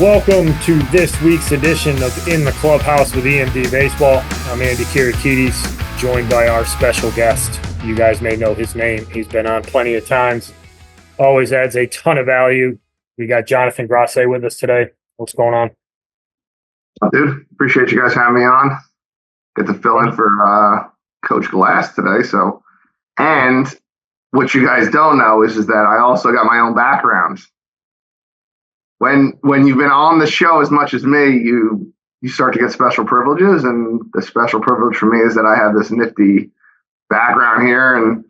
Welcome to this week's edition of In the Clubhouse with EMD Baseball. I'm Andy Kirikides, joined by our special guest. You guys may know his name. He's been on plenty of times. Always adds a ton of value. We got Jonathan Grasse with us today. What's going on? Dude, appreciate you guys having me on. Get to fill in for Coach Glass today. And what you guys don't know is that I also got my own background. When you've been on the show as much as me, you start to get special privileges, and the special privilege for me is that I have this nifty background here, and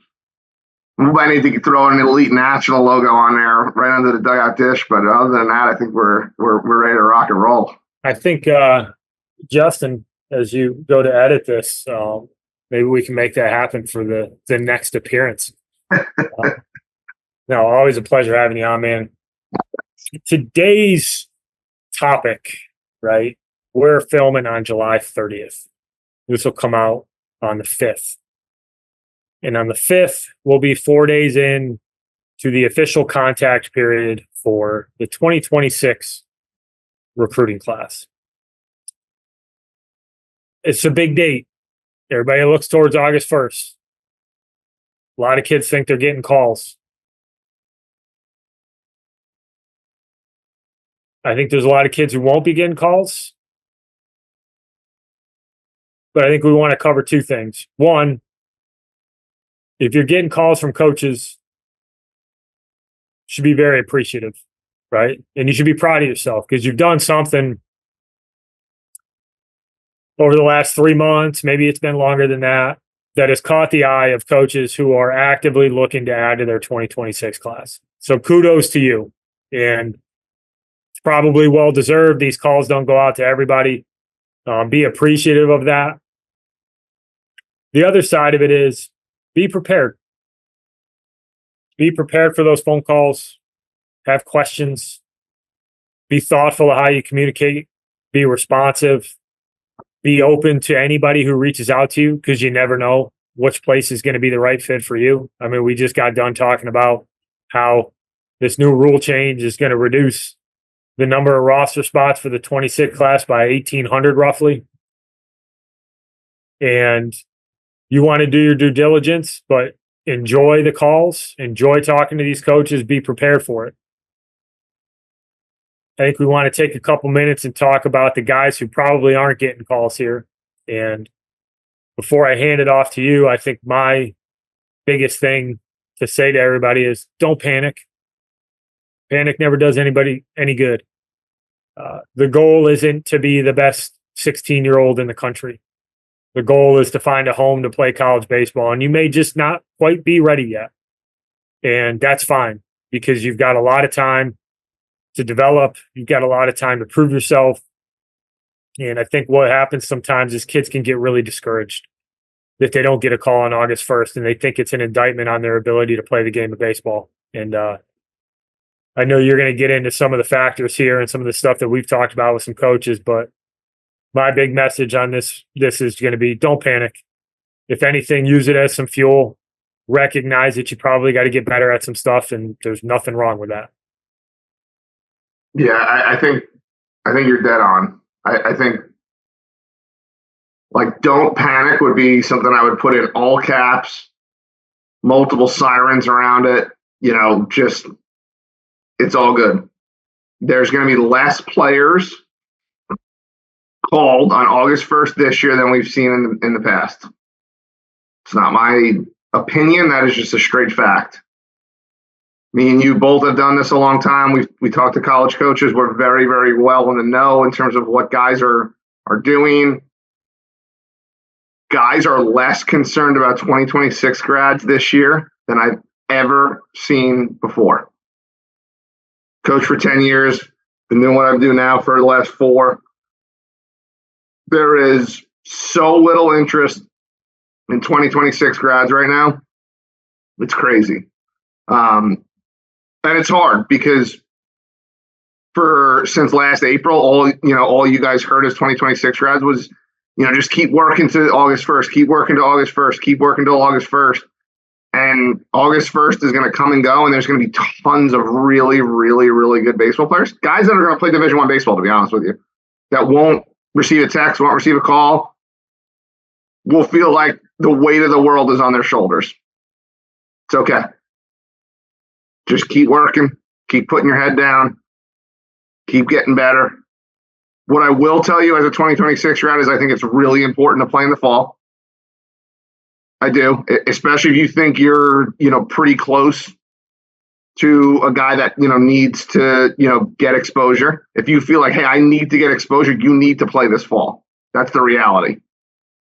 we might need to throw an Elite National logo on there right under the dugout dish. But other than that, I think we're ready to rock and roll. I think Justin, as you go to edit this, maybe we can make that happen for the next appearance. No, always a pleasure having you on, man. Today's topic, right? We're filming on July 30th. This will come out on the 5th. And on the 5th, we'll be 4 days in to the official contact period for the 2026 recruiting class. It's a big date. Everybody looks towards August 1st. A lot of kids think they're getting calls. I think there's a lot of kids who won't be getting calls. But I think we want to cover two things. One, if you're getting calls from coaches, you should be very appreciative, right? And you should be proud of yourself because you've done something over the last 3 months, maybe it's been longer than that, that has caught the eye of coaches who are actively looking to add to their 2026 class. So kudos to you. And it's probably well-deserved. These calls don't go out to everybody. Be appreciative of that. The other side of it is be prepared. Be prepared for those phone calls. Have questions. Be thoughtful of how you communicate. Be responsive. Be open to anybody who reaches out to you because you never know which place is going to be the right fit for you. I mean, we just got done talking about how this new rule change is going to reduce the number of roster spots for the 26 class by 1,800 roughly. And you want to do your due diligence, but enjoy the calls, enjoy talking to these coaches, be prepared for it. I think we want to take a couple minutes and talk about the guys who probably aren't getting calls here. And before I hand it off to you, I think my biggest thing to say to everybody is don't panic. Panic never does anybody any good. The goal isn't to be the best 16-year-old in the country. The goal is to find a home to play college baseball, and you may just not quite be ready yet. And that's fine because you've got a lot of time to develop. You've got a lot of time to prove yourself. And I think what happens sometimes is kids can get really discouraged if they don't get a call on August 1st and they think it's an indictment on their ability to play the game of baseball. And I know you're going to get into some of the factors here and some of the stuff that we've talked about with some coaches, but my big message on this is going to be don't panic. If anything, use it as some fuel. Recognize that you probably got to get better at some stuff, and there's nothing wrong with that. Yeah, I think you're dead on. I think like don't panic would be something I would put in all caps, multiple sirens around it, just it's all good. There's going to be less players called on August 1st this year than we've seen in the past. It's not my opinion. That is just a straight fact. Me and you both have done this a long time. We talk to college coaches. We're very, very well in the know in terms of what guys are doing. Guys are less concerned about 2026 grads this year than I've ever seen before. Coach for 10 years, been doing what I do now for the last 4. There is so little interest in 2026 grads right now. It's crazy. And it's hard because since last April, all you guys heard as 2026 grads was, just keep working to August 1st, keep working to August 1st, keep working till August 1st. And August 1st is going to come and go, and there's going to be tons of really, really, really good baseball players. Guys that are going to play Division I baseball, to be honest with you, that won't receive a text, won't receive a call, will feel like the weight of the world is on their shoulders. It's okay. Just keep working, keep putting your head down, keep getting better. What I will tell you as a 2026 grad is I think it's really important to play in the fall. I do, especially if you think you're, pretty close to a guy that, needs to, get exposure. If you feel like, hey, I need to get exposure, you need to play this fall. That's the reality.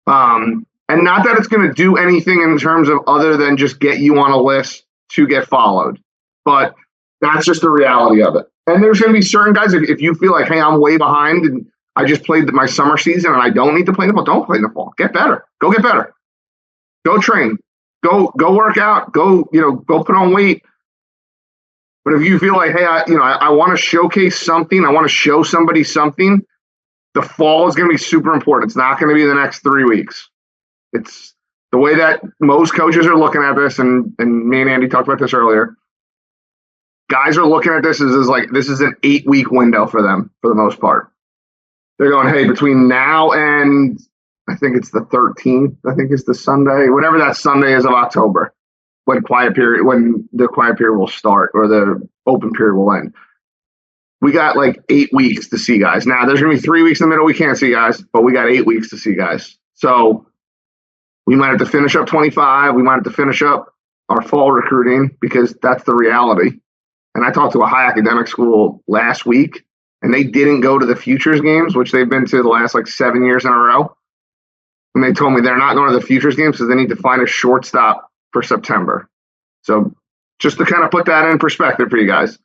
And not that it's going to do anything in terms of other than just get you on a list to get followed, but that's just the reality of it. And there's going to be certain guys, if you feel like, hey, I'm way behind and I just played my summer season and I don't need to play in the fall, don't play in the fall. Get better. Go get better. Go train. Go work out. Go put on weight. But if you feel like, hey, I want to showcase something, I want to show somebody something, the fall is going to be super important. It's not going to be the next 3 weeks. It's the way that most coaches are looking at this, and me and Andy talked about this earlier. Guys are looking at this as like this is an 8-week window for them for the most part. They're going, hey, between now and I think it's the 13th, I think it's the Sunday, whatever that Sunday is of October, when the quiet period will start or the open period will end. We got like 8 weeks to see guys. Now there's going to be 3 weeks in the middle we can't see guys, but we got 8 weeks to see guys. So we might have to finish up 25. We might have to finish up our fall recruiting because that's the reality. And I talked to a high academic school last week, and they didn't go to the futures games, which they've been to the last 7 years in a row. And they told me they're not going to the futures games because they need to find a shortstop for September. So just to kind of put that in perspective for you guys.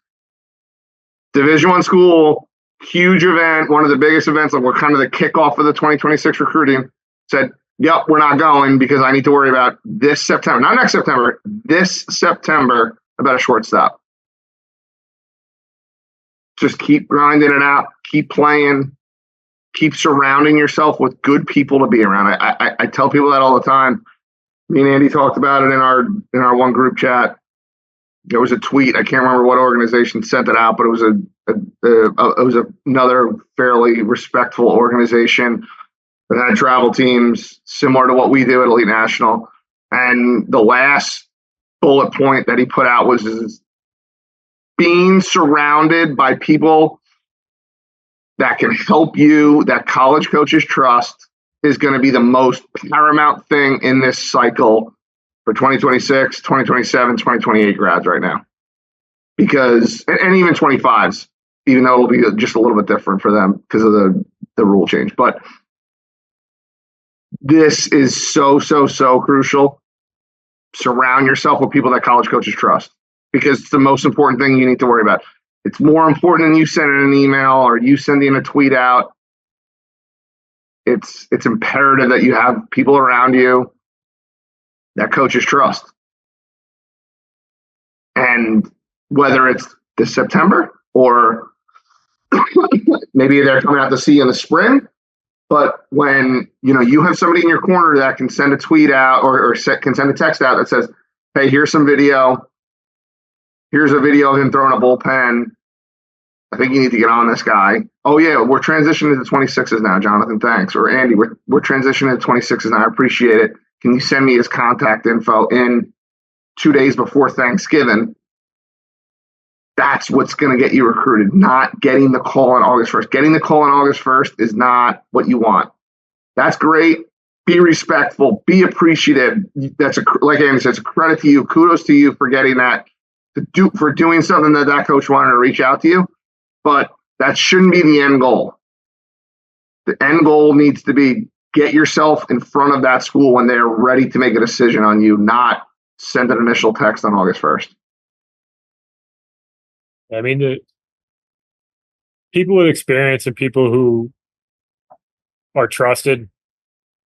Division I school, huge event, one of the biggest events, we're kind of the kickoff of the 2026 recruiting, said, yep, we're not going because I need to worry about this September, not next September, this September about a shortstop. Just keep grinding it out, keep playing, keep surrounding yourself with good people to be around. I tell people that all the time. Me and Andy talked about it in our one group chat. There was a tweet. I can't remember what organization sent it out, but it was another fairly respectful organization that had travel teams similar to what we do at Elite National. And the last bullet point that he put out was being surrounded by people that can help you, that college coaches trust, is going to be the most paramount thing in this cycle for 2026, 2027, 2028 grads right now. Because, and even 25s, even though it'll be just a little bit different for them because of the rule change. But this is so crucial. Surround yourself with people that college coaches trust, because it's the most important thing you need to worry about. It's more important than you sending an email or you sending a tweet out. It's imperative that you have people around you that coaches trust. And whether it's this September or maybe they're coming out to see you in the spring, but when you have somebody in your corner that can send a tweet out or can send a text out that says, hey, here's some video. Here's a video of him throwing a bullpen. I think you need to get on this guy. Oh, yeah, we're transitioning to 26's now, Jonathan. Thanks. Or Andy, we're transitioning to 26's now. I appreciate it. Can you send me his contact info in 2 days before Thanksgiving? That's what's going to get you recruited, not getting the call on August 1st. Getting the call on August 1st is not what you want. That's great. Be respectful. Be appreciative. Like Andy said, it's a credit to you. Kudos to you for getting that, for doing something that coach wanted to reach out to you. But that shouldn't be the end goal. The end goal needs to be get yourself in front of that school when they're ready to make a decision on you, not send an initial text on August 1st. I mean, the people with experience and people who are trusted,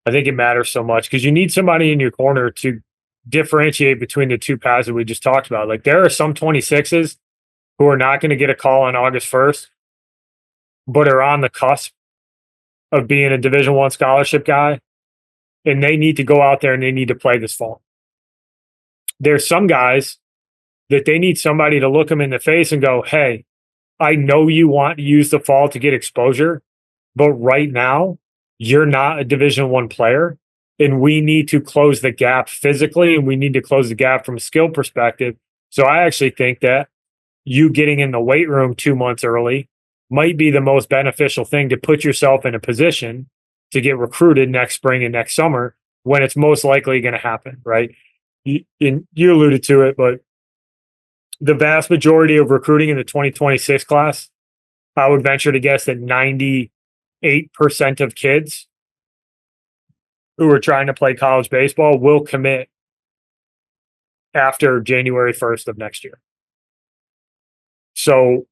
I think it matters so much because you need somebody in your corner to differentiate between the two paths that we just talked about. Like there are some 26's who are not going to get a call on August 1st, but are on the cusp of being a Division I scholarship guy, and they need to go out there and they need to play this fall. there's some guys that they need somebody to look them in the face and go, hey, I know you want to use the fall to get exposure, but right now you're not a Division I player, and we need to close the gap physically, and we need to close the gap from a skill perspective. So I actually think that you getting in the weight room 2 months early might be the most beneficial thing to put yourself in a position to get recruited next spring and next summer when it's most likely going to happen, right? You alluded to it, but the vast majority of recruiting in the 2026 class, I would venture to guess that 98% of kids who are trying to play college baseball will commit after January 1st of next year. So,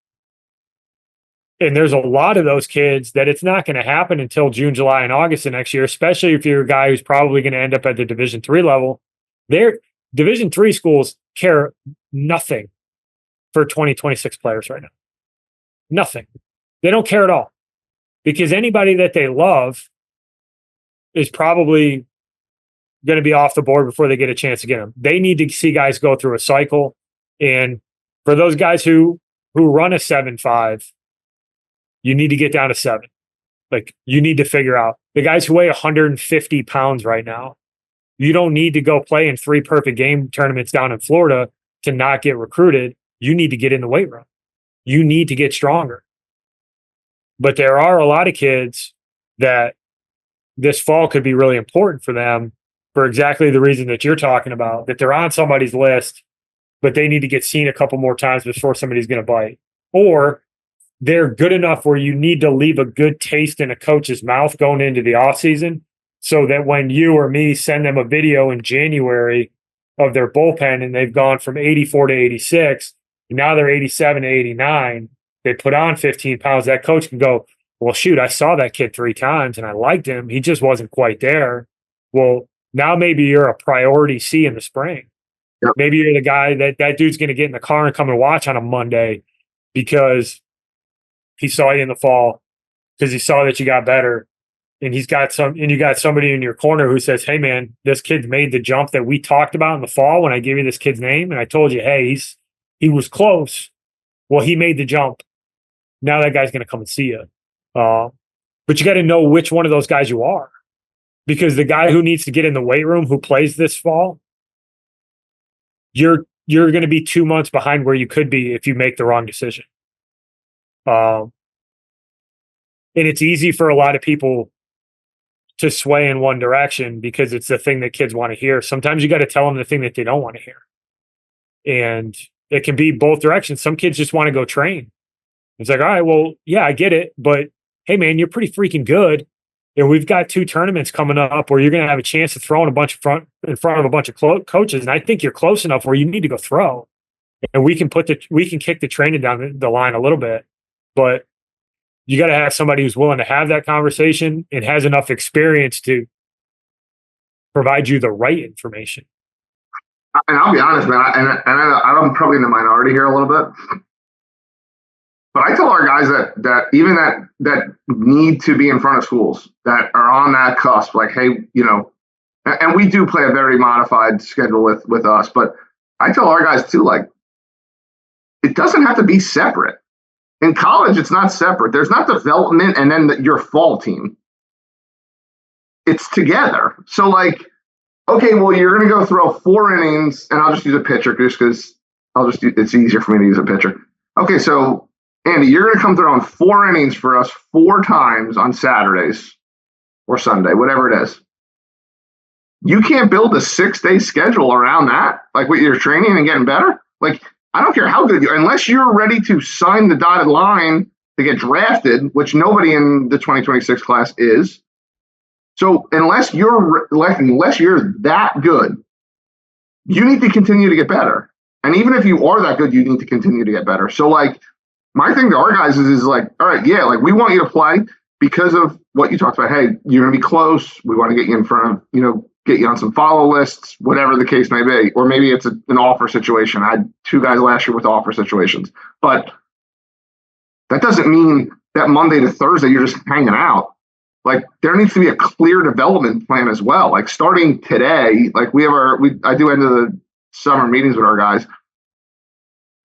and there's a lot of those kids that it's not going to happen until June, July, and August of next year, especially if you're a guy who's probably going to end up at the Division III level. Their Division III schools care nothing for 2026 players right now. Nothing. They don't care at all, because anybody that they love is probably going to be off the board before they get a chance to get them. They need to see guys go through a cycle. And for those guys who run a 7.5, you need to get down to 7. Like, you need to figure out the guys who weigh 150 pounds right now. You don't need to go play in 3 perfect game tournaments down in Florida to not get recruited. You need to get in the weight room. You need to get stronger. But there are a lot of kids that this fall could be really important for them for exactly the reason that you're talking about, that they're on somebody's list, but they need to get seen a couple more times before somebody's going to bite. Or they're good enough where you need to leave a good taste in a coach's mouth going into the offseason, so that when you or me send them a video in January of their bullpen and they've gone from 84 to 86, and now they're 87 to 89, they put on 15 pounds, that coach can go, well, shoot, I saw that kid 3 times and I liked him. He just wasn't quite there. Well, now maybe you're a priority C in the spring. Yep. Maybe you're the guy that dude's going to get in the car and come and watch on a Monday because he saw you in the fall, because he saw that you got better, and you got somebody in your corner who says, hey man, this kid's made the jump that we talked about in the fall when I gave you this kid's name and I told you, hey, he was close. Well, he made the jump. Now that guy's going to come and see you. But you got to know which one of those guys you are, because the guy who needs to get in the weight room, who plays this fall, you're going to be 2 months behind where you could be if you make the wrong decision. And it's easy for a lot of people to sway in one direction because it's the thing that kids want to hear. Sometimes you got to tell them the thing that they don't want to hear. And it can be both directions. Some kids just want to go train. It's like, all right, well, yeah, I get it. But hey, man, you're pretty freaking good. And we've got 2 tournaments coming up where you're going to have a chance to throw in in front of a bunch of coaches. And I think you're close enough where you need to go throw. And we can kick the training down the line a little bit. But you got to have somebody who's willing to have that conversation and has enough experience to provide you the right information. And I'll be honest, man, I'm probably in the minority here a little bit, but I tell our guys that even that need to be in front of schools, that are on that cusp, like, hey, and we do play a very modified schedule with us, but I tell our guys too, like, it doesn't have to be separate. In college, it's not separate. There's not development and then your fall team. It's together. So, like, okay, well, you're going to go throw 4 innings, and I'll just use a pitcher just because it's easier for me to use a pitcher. Okay, so, Andy, you're going to come throwing 4 innings for us 4 times on Saturdays or Sunday, whatever it is. You can't build a 6-day schedule around that, like with your training and getting better. Like, I don't care how good you are, unless you're ready to sign the dotted line to get drafted, which nobody in the 2026 class is. So unless you're that good, you need to continue to get better. And even if you are that good, you need to continue to get better. So, like, my thing to our guys is like, all right, yeah, like, we want you to play because of what you talked about. Hey, you're going to be close. We want to get you in front of, get you on some follow lists, whatever the case may be. Or maybe it's an offer situation. I had 2 guys last year with offer situations. But that doesn't mean that Monday to Thursday you're just hanging out. Like, there needs to be a clear development plan as well. Like, starting today, like, I do end of summer meetings with our guys.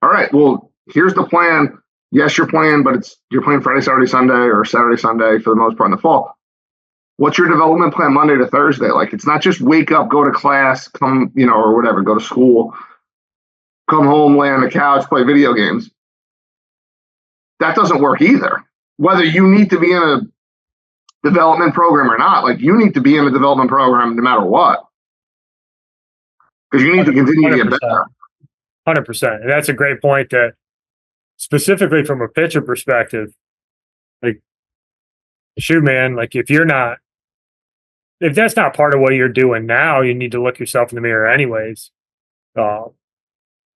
All right, well, here's the plan. Yes, you're playing, but you're playing Friday, Saturday, Sunday, or Saturday, Sunday for the most part in the fall. What's your development plan Monday to Thursday? Like, it's not just wake up, go to class, come, or whatever, go to school, come home, lay on the couch, play video games. That doesn't work either. Whether you need to be in a development program or not, like, you need to be in a development program no matter what. Because you need to continue to get better. 100%. And that's a great point that specifically from a pitcher perspective, like, shoot, man, like if that's not part of what you're doing now, you need to look yourself in the mirror anyways. But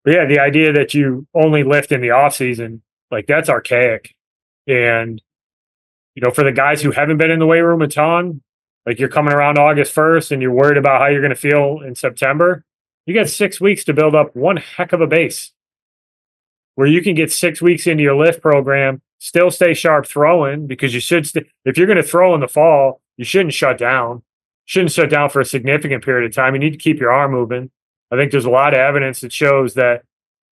yeah, the idea that you only lift in the off season, like, that's archaic. And, for the guys who haven't been in the weight room a ton, like, you're coming around August 1st and you're worried about how you're going to feel in September. You got 6 weeks to build up one heck of a base where you can get 6 weeks into your lift program, still stay sharp throwing, because you should, if you're going to throw in the fall, you shouldn't shut down. Shouldn't shut down for a significant period of time. You need to keep your arm moving. I think there's a lot of evidence that shows that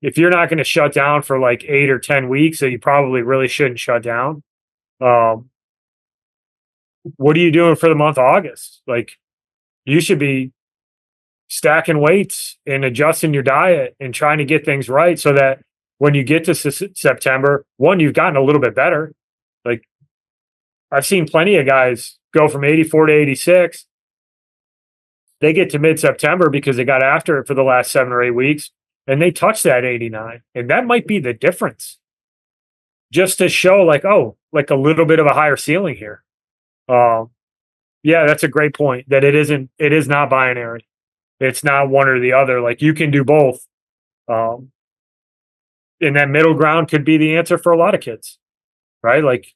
if you're not going to shut down for like 8 or 10 weeks, that you probably really shouldn't shut down. What are you doing for the month of August? Like, you should be stacking weights and adjusting your diet and trying to get things right so that when you get to September, one, you've gotten a little bit better. Like, I've seen plenty of guys go from 84 to 86. They get to mid-September because they got after it for the last 7 or 8 weeks, and they touch that 89. And that might be the difference. Just to show, like, oh, like a little bit of a higher ceiling here. Yeah, that's a great point, that it is not binary. It's not one or the other. Like, you can do both. And that middle ground could be the answer for a lot of kids, right? Like,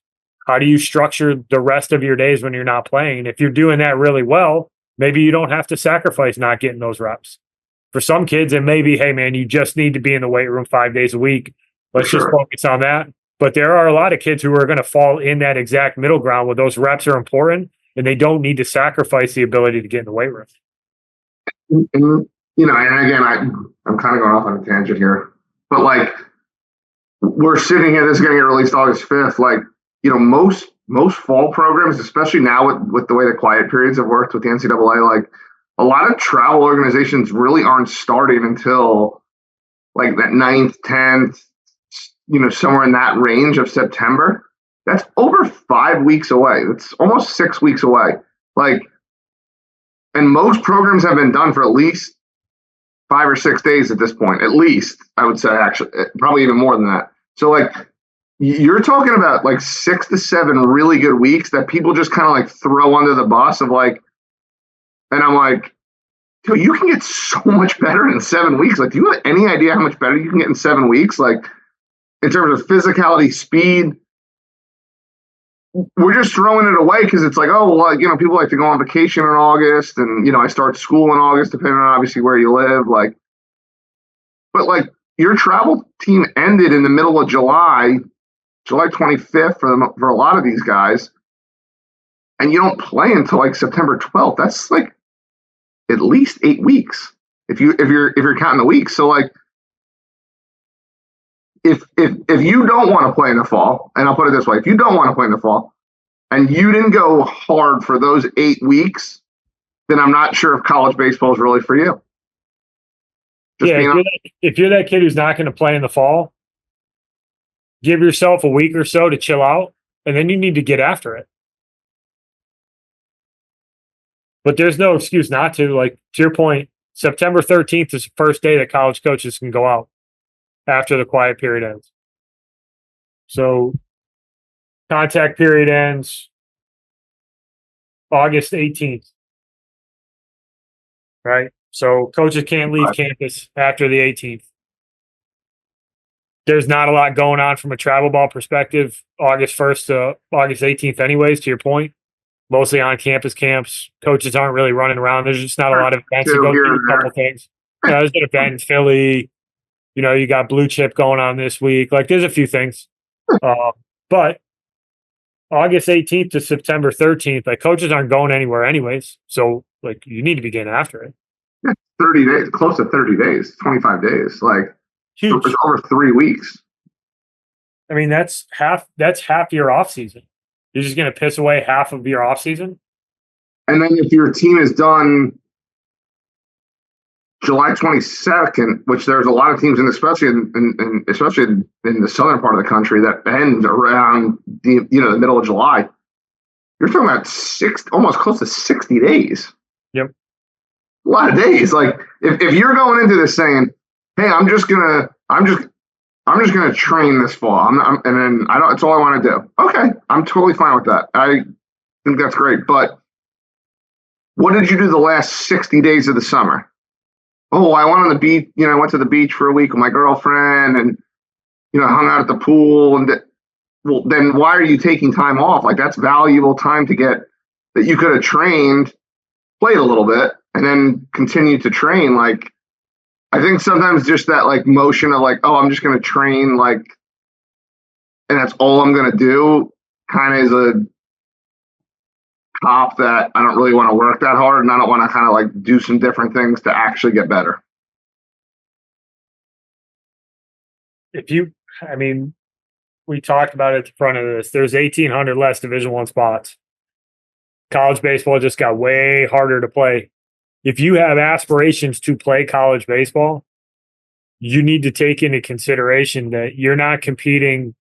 how do you structure the rest of your days when you're not playing? If you're doing that really well, maybe you don't have to sacrifice not getting those reps. For some kids, it may be, hey, man, you just need to be in the weight room 5 days a week. Let's just focus on that. But there are a lot of kids who are going to fall in that exact middle ground where those reps are important and they don't need to sacrifice the ability to get in the weight room. And again, I'm kind of going off on a tangent here, but like, we're sitting here, this is going to get released August 5th. Like, most fall programs, especially now with the way the quiet periods have worked with the NCAA, like, a lot of travel organizations really aren't starting until like that 9th, 10th, somewhere in that range of September. That's over 5 weeks away. That's almost 6 weeks away. Like, and most programs have been done for at least 5 or 6 days at this point. At least, I would say, actually, probably even more than that. So, like, you're talking about like 6 to 7 really good weeks that people just kind of like throw under the bus of like, and I'm like, dude, you can get so much better in 7 weeks. Like, do you have any idea how much better you can get in 7 weeks? Like, in terms of physicality, speed, we're just throwing it away because it's like, oh, well, people like to go on vacation in August, and I start school in August, depending on obviously where you live. Like, but like, your travel team ended in the middle of July 25th for a lot of these guys, and you don't play until like September 12th. That's like at least 8 weeks if you're counting the weeks. So like, if you don't want to play in the fall, and I'll put it this way, if you don't want to play in the fall and you didn't go hard for those 8 weeks, then I'm not sure if college baseball is really for you. If you're that kid who's not going to play in the fall, give yourself a week or so to chill out, and then you need to get after it. But there's no excuse not to. Like, to your point, September 13th is the first day that college coaches can go out after the quiet period ends. So contact period ends August 18th, right? So coaches can't leave campus after the 18th. There's not a lot going on from a travel ball perspective, August 1st to August 18th anyways, to your point. Mostly on campus camps. Coaches aren't really running around. There's just not a lot of events to go do a couple things. There's an event in Philly. You got Blue Chip going on this week. Like, there's a few things. But August 18th to September 13th, like, coaches aren't going anywhere anyways. So, like, you need to be getting after it. 30 days, close to 30 days, 25 days. Like, Huge. it's over 3 weeks. I mean, that's half your off season. You're just going to piss away half of your off season. And then if your team is done July 22nd, which there's a lot of teams, and especially in the southern part of the country, that ends around the middle of July. You're talking about almost close to 60 days. Yep, a lot of days. Like if you're going into this saying, "Hey, I'm just gonna train this fall," and then it's all I want to do. Okay, I'm totally fine with that. I think that's great. But what did you do the last 60 days of the summer? Oh, I went on the beach. I went to the beach for a week with my girlfriend and, hung out at the pool. And well, then why are you taking time off? Like, that's valuable time that you could have trained, played a little bit, and then continued to train. Like, I think sometimes just that like motion of like, oh, I'm just going to train, like, and that's all I'm going to do, kind of is a cop that I don't really want to work that hard, and I don't want to kind of like do some different things to actually get better. We talked about it at the front of this. There's 1,800 less Division I spots. College baseball just got way harder to play. If you have aspirations to play college baseball, you need to take into consideration that you're not competing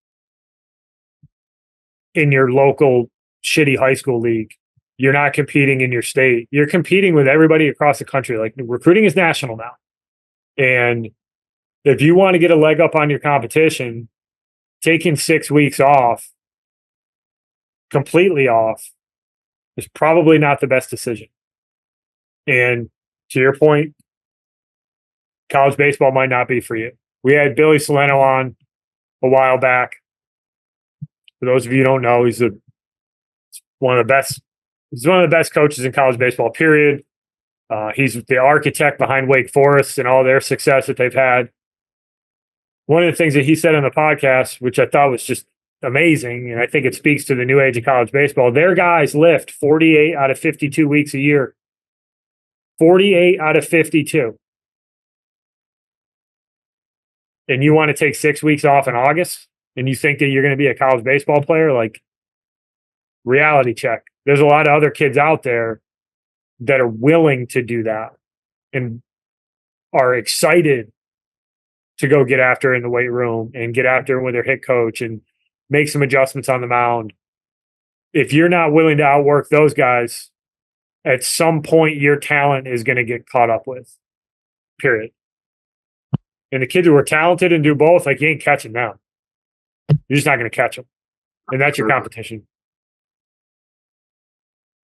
in your local shitty high school league. You're not competing in your state. You're competing with everybody across the country. Like, recruiting is national now. And if you want to get a leg up on your competition, taking 6 weeks off, completely off, is probably not the best decision. And to your point, college baseball might not be for you. We had Billy Saleno on a while back. For those of you who don't know, he's one of the best coaches in college baseball, period. He's the architect behind Wake Forest and all their success that they've had. One of the things that he said on the podcast, which I thought was just amazing, and I think it speaks to the new age of college baseball, their guys lift 48 out of 52 weeks a year. 48 out of 52. And you want to take 6 weeks off in August, and you think that you're going to be a college baseball player? Like, reality check. There's a lot of other kids out there that are willing to do that and are excited to go get after it in the weight room and get after it with their hit coach and make some adjustments on the mound. If you're not willing to outwork those guys, at some point your talent is going to get caught up with, period. And the kids who are talented and do both, like, you ain't catching them. You're just not going to catch them. And that's your competition.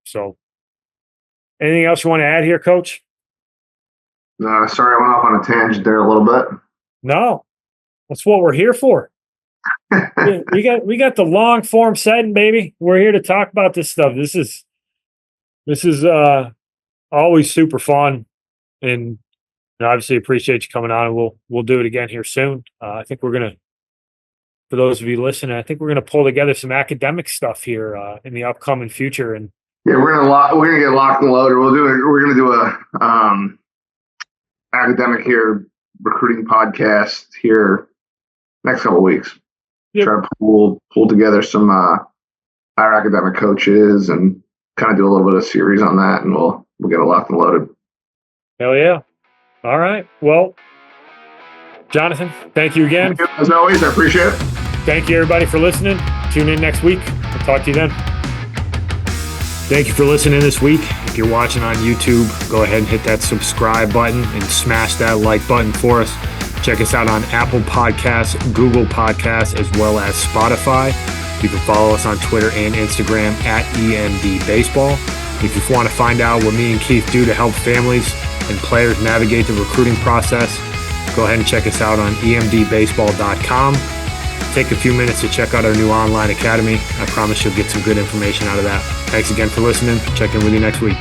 So, anything else you want to add here, Coach? No, sorry, I went off on a tangent there a little bit. No, that's what we're here for. we got the long form setting, baby. We're here to talk about this stuff. This is always super fun, and obviously appreciate you coming on. And we'll do it again here soon. I think we're gonna, for those of you listening, I think we're gonna pull together some academic stuff here in the upcoming future. And yeah, we're gonna get locked and loaded. We're gonna do a academic here recruiting podcast here next couple of weeks. Yep. Try to pull together some our academic coaches and kind of do a little bit of series on that, and we'll get it locked and loaded. Hell yeah. All right. Well, Jonathan, thank you again. Thank you, as always, I appreciate it. Thank you, everybody, for listening. Tune in next week. I'll talk to you then. Thank you for listening this week. If you're watching on YouTube, go ahead and hit that subscribe button and smash that like button for us. Check us out on Apple Podcasts, Google Podcasts, as well as Spotify. You can follow us on Twitter and Instagram at EMD Baseball. If you want to find out what me and Keith do to help families and players navigate the recruiting process, go ahead and check us out on emdbaseball.com. Take a few minutes to check out our new online academy. I promise you'll get some good information out of that. Thanks again for listening. Check in with you next week.